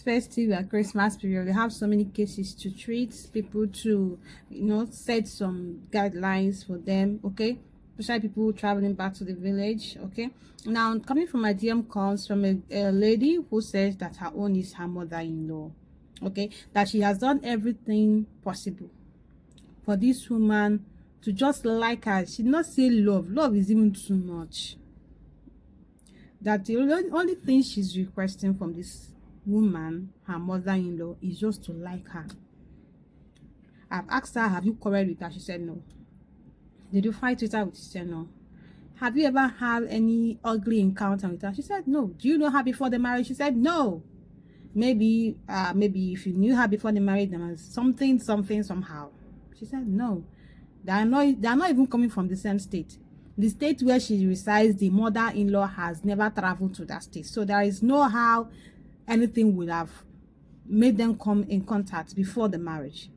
festive and Christmas period, we have so many cases to treat, people to, set some guidelines for them, okay? Especially people traveling back to the village, okay? Now, coming from my DM comes from a lady who says that her own is her mother-in-law, okay? That she has done everything possible for this woman to just like her. She did not say love. Love is even too much. That the only thing she's requesting from this woman, her mother-in-law, is just to like her. I've asked her, have you quarreled with her? She said no. Did you fight with her? She said no. Have you ever had any ugly encounter with her? She said no. Do you know her before the marriage? She said no. Maybe if you knew her before the marriage, there was something somehow. She said no. They are not even coming from the same state. The state where she resides, the mother-in-law has never traveled to that state. So there is no how anything would have made them come in contact before the marriage.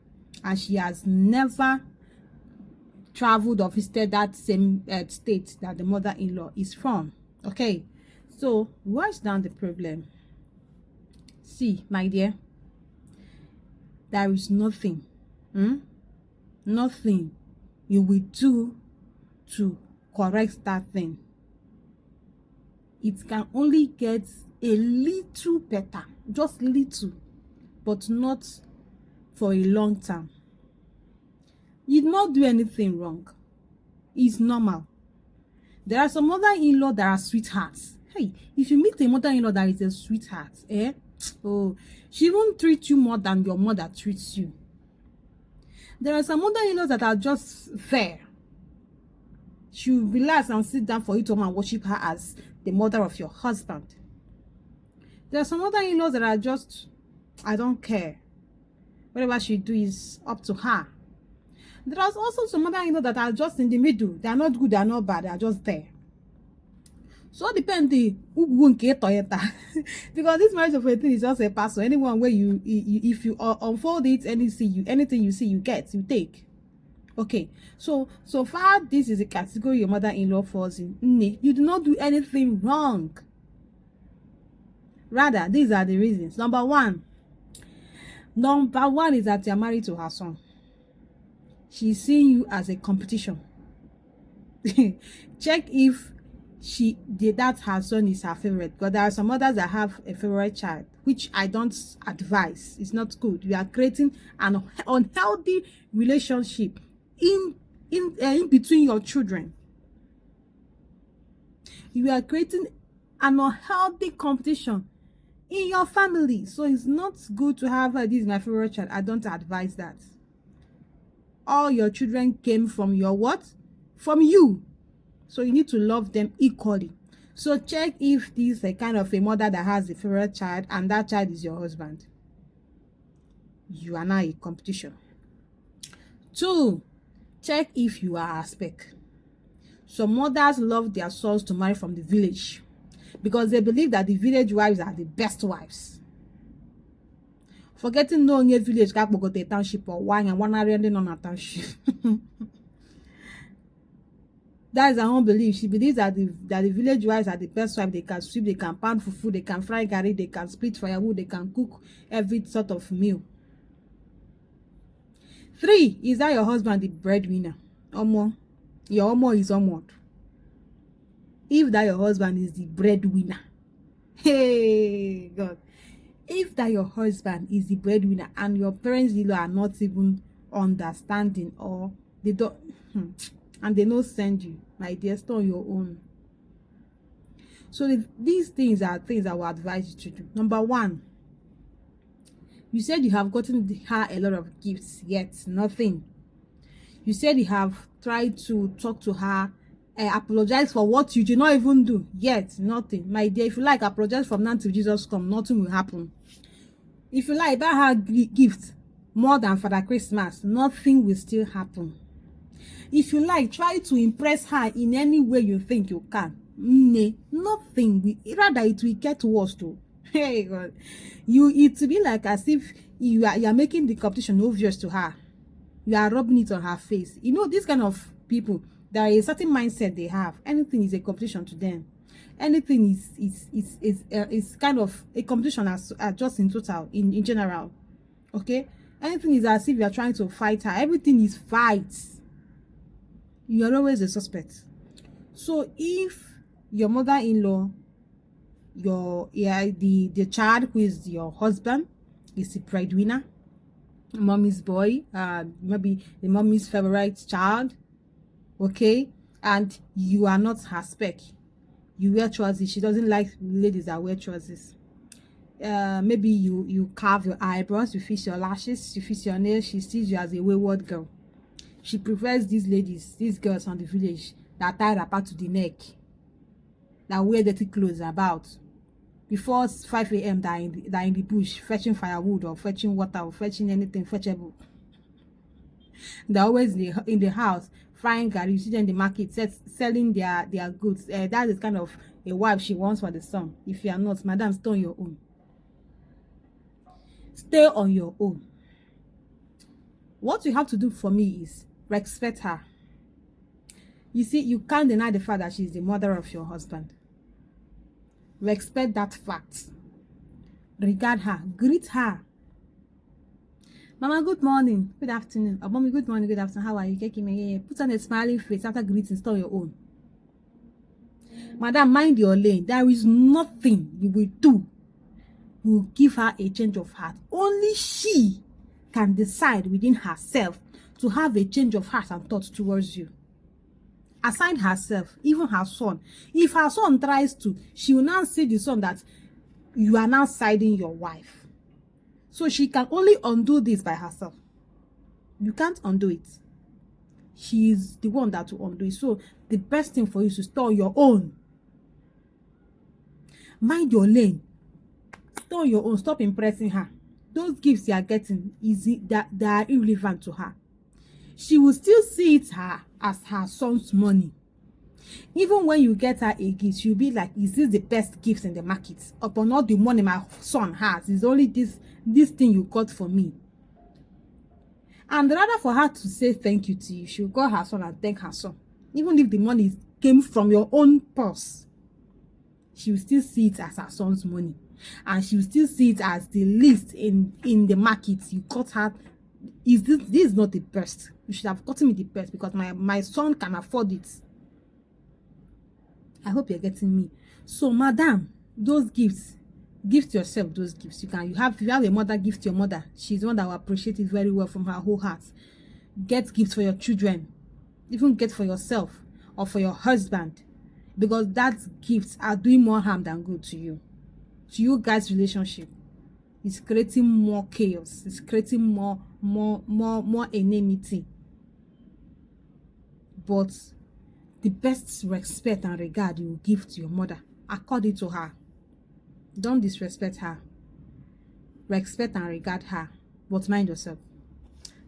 And she has never traveled or visited that same state that the mother-in-law is from. Okay, so what's down the problem? See, my dear, there is nothing you will do to correct that thing. It can only get a little better, just little, but not for a long time. You did not do anything wrong. It's normal. There are some mother-in-law that are sweethearts. Hey, if you meet a mother-in-law that is a sweetheart, oh, she won't treat you more than your mother treats you. There are some mother-in-laws that are just fair. She will relax and sit down for you to come and worship her as the mother of your husband. There are some mother-in-laws that are just, I don't care. Whatever she do is up to her. There are also some mother-in-law that are just in the middle. They are not good, they are not bad, they are just there. So depending because this marriage of a thing is just a parcel. Anyone where you if you unfold it, anything you see, you get, you take. Okay, so far this is a category your mother-in-law falls in. You do not do anything wrong. Rather, these are the reasons. Number one is that you're married to her son. She's seeing you as a competition. Check if that her son is her favorite, because there are some others that have a favorite child, which I don't advise. It's not good. You are creating an unhealthy relationship in between your children. You are creating an unhealthy competition in your family. So it's not good to have this is my favorite child. I don't advise that. All your children came from your what? From you. So you need to love them equally. So check if this is a kind of a mother that has a favorite child and that child is your husband. You are now a competition. 2, check if you are a spec. Some mothers love their sons to marry from the village because they believe that the village wives are the best wives. Forgetting knowing a village township or one area on a township. That is her own belief. She believes that the village wives are the best wife. They can sweep, they can pound fufu, they can fry garri, they can split firewood, they can cook every sort of meal. 3, is that your husband the breadwinner? Omo, your omo is omo. If that your husband is the breadwinner, hey God, if that your husband is the breadwinner and your parents are not even understanding, or they don't and they don't send you, my dear, stay on your own. So these things are things I will advise you to do. Number 1, you said you have gotten her a lot of gifts, yet nothing. You said you have tried to talk to her, apologize for what you did not even do, yet nothing. My dear, if you like, apologize from now till Jesus come, nothing will happen. If you like, buy her gifts more than Father Christmas, nothing will still happen. If you like, try to impress her in any way you think you can. Nothing will, rather it will get worse too. Hey God, it will be like as if you are making the competition obvious to her. You are rubbing it on her face. You know, this kind of people, there is a certain mindset they have. Anything is a competition to them. anything is kind of a competition as just in total, in general. Okay, anything is as if you are trying to fight her. Everything is fights. You are always a suspect. So if your mother-in-law, the child who is your husband is the breadwinner, mommy's boy, maybe the mommy's favorite child, okay, and you are not her spec, you wear trousers, she doesn't like ladies that wear trousers. Maybe you carve your eyebrows, you fix your lashes, you fix your nails, she sees you as a wayward girl. She prefers these girls on the village that tie wrapper to the neck, that wear dirty clothes about before 5 a.m. that in the bush fetching firewood or fetching water or fetching anything fetchable. They're always in the house frying garri. You see them in the market selling their goods. That is kind of a wife she wants for the son. If you are not, madam, stay on your own. Stay on your own. What you have to do for me is respect her. You see, you can't deny the fact that she's the mother of your husband. Respect that fact. Regard her. Greet her. Mama, good morning. Good afternoon. Oh, mommy, good morning. Good afternoon. How are you? Put on a smiling face after greeting. Start your own. Madam, mind your lane. There is nothing you will do. You will give her a change of heart. Only she can decide within herself to have a change of heart and thought towards you. Aside herself, even her son. If her son tries to, she will now say the son that you are now siding your wife. So she can only undo this by herself. You can't undo it. She is the one that will undo it. So the best thing for you is to store your own. Mind your lane. Store your own. Stop impressing her. Those gifts you are getting, they are irrelevant to her. She will still see it as her son's money. Even when you get her a gift, she'll be like, is this the best gift in the market? Upon all the money my son has, it's only this thing you got for me. And rather for her to say thank you to you, she'll call her son and thank her son. Even if the money came from your own purse, she will still see it as her son's money. And she will still see it as the least in the market. You got her. This is not the best. You should have gotten me the best because my son can afford it. I hope you're getting me. So, madam, those gifts, gift yourself those gifts. If you have a mother, gift your mother. She's the one that will appreciate it very well from her whole heart. Get gifts for your children. Even get for yourself or for your husband. Because that gifts are doing more harm than good to you. To you guys' relationship. It's creating more chaos. It's creating more enmity. But the best respect and regard you will give to your mother, according to her. Don't disrespect her. Respect and regard her. But mind yourself.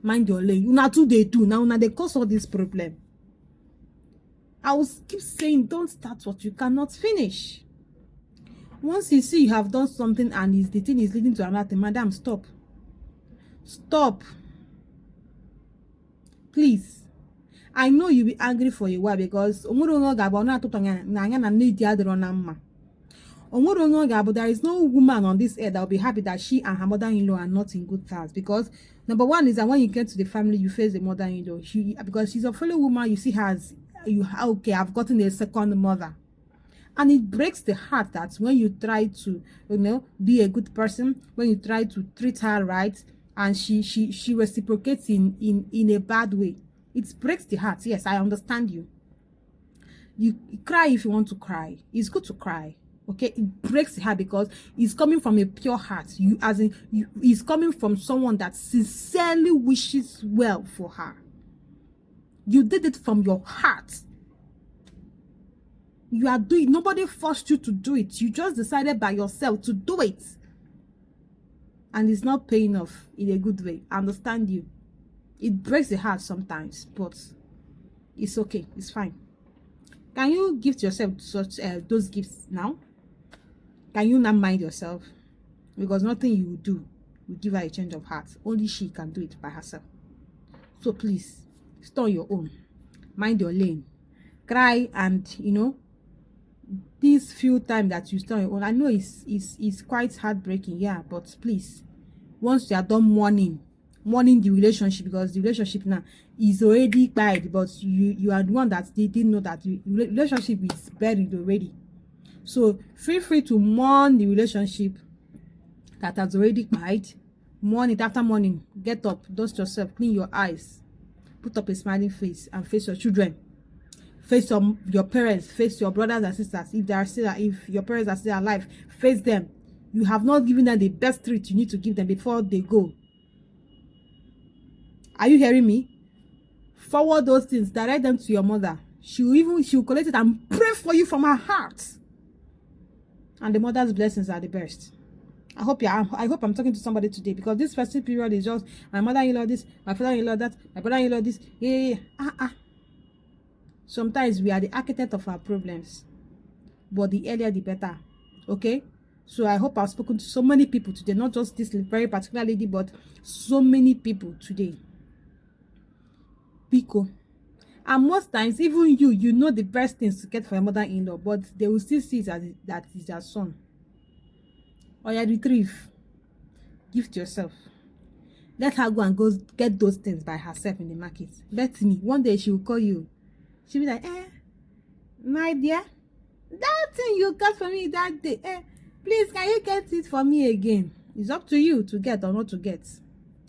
Mind your lane. Una too they do. Now they cause all this problem. I will keep saying, don't start what you cannot finish. Once you see you have done something and the thing is leading to another thing, madam, stop. Stop. Please. I know you'll be angry for a while because there is no woman on this earth that will be happy that she and her mother-in-law are not in good terms. Because number one is that when you get to the family, you face the mother-in-law. Because she's a fellow woman, you see her as okay, I've gotten a second mother. And it breaks the heart that when you try to, be a good person, when you try to treat her right, and she reciprocates in a bad way, it breaks the heart. Yes, I understand you. You cry if you want to cry. It's good to cry. Okay, it breaks the heart because it's coming from a pure heart. It's coming from someone that sincerely wishes well for her. You did it from your heart. You are doing, nobody forced you to do it. You just decided by yourself to do it. And it's not paying off in a good way. I understand you. It breaks the heart sometimes, but it's okay. It's fine. Can you gift yourself such those gifts now? Can you not mind yourself? Because nothing you will do will give her a change of heart. Only she can do it by herself. So please, store your own. Mind your lane. Cry and, These few time that you stay on your own, I know it's quite heartbreaking, yeah, but please, once you are done mourning the relationship, because the relationship now is already bad, but you are the one that they didn't know that the relationship is buried already. So feel free to mourn the relationship that has already died. Mourn it. After morning, get up, dust yourself, clean your eyes, put up a smiling face, and face your children, face your parents, face your brothers and sisters. If your parents are still alive, face them. You have not given them the best treat you need to give them before they go. Are you hearing me? Forward those things, direct them to your mother. She'll collect it and pray for you from her heart. And the mother's blessings are the best. I hope I'm talking to somebody today, because this festive period is just my mother-in-law this, my father-in-law that, my brother-in-law this. Yeah. Sometimes we are the architect of our problems, but the earlier the better. Okay? So I hope I've spoken to so many people today, not just this very particular lady, but so many people today. Pico. And most times, even you know the best things to get for your mother-in-law, but they will still see it as that is their son. Or you retrieve. Gift yourself. Let her go and go get those things by herself in the market. Bet me, one day she will call you. She'll be like, my dear, that thing you got for me that day, please, can you get it for me again? It's up to you to get or not to get.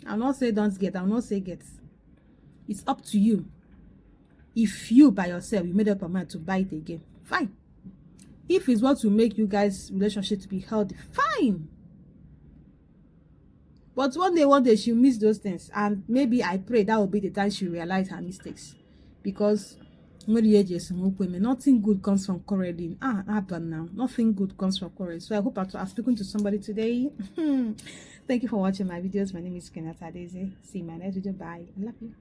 I'll not say don't get, I'll not say get. It's up to you. If you by yourself, you made up your mind to buy it again, fine. If it's what will make you guys' relationship to be healthy, fine. But one day she'll miss those things, and maybe I pray that will be the time she realize her mistakes. Because nothing good comes from quarreling. Now nothing good comes from quarreling. So I hope I've spoken to somebody today. Thank you for watching my videos. My name is Kenyatta Daisy. See you in my next video. Bye. I love you.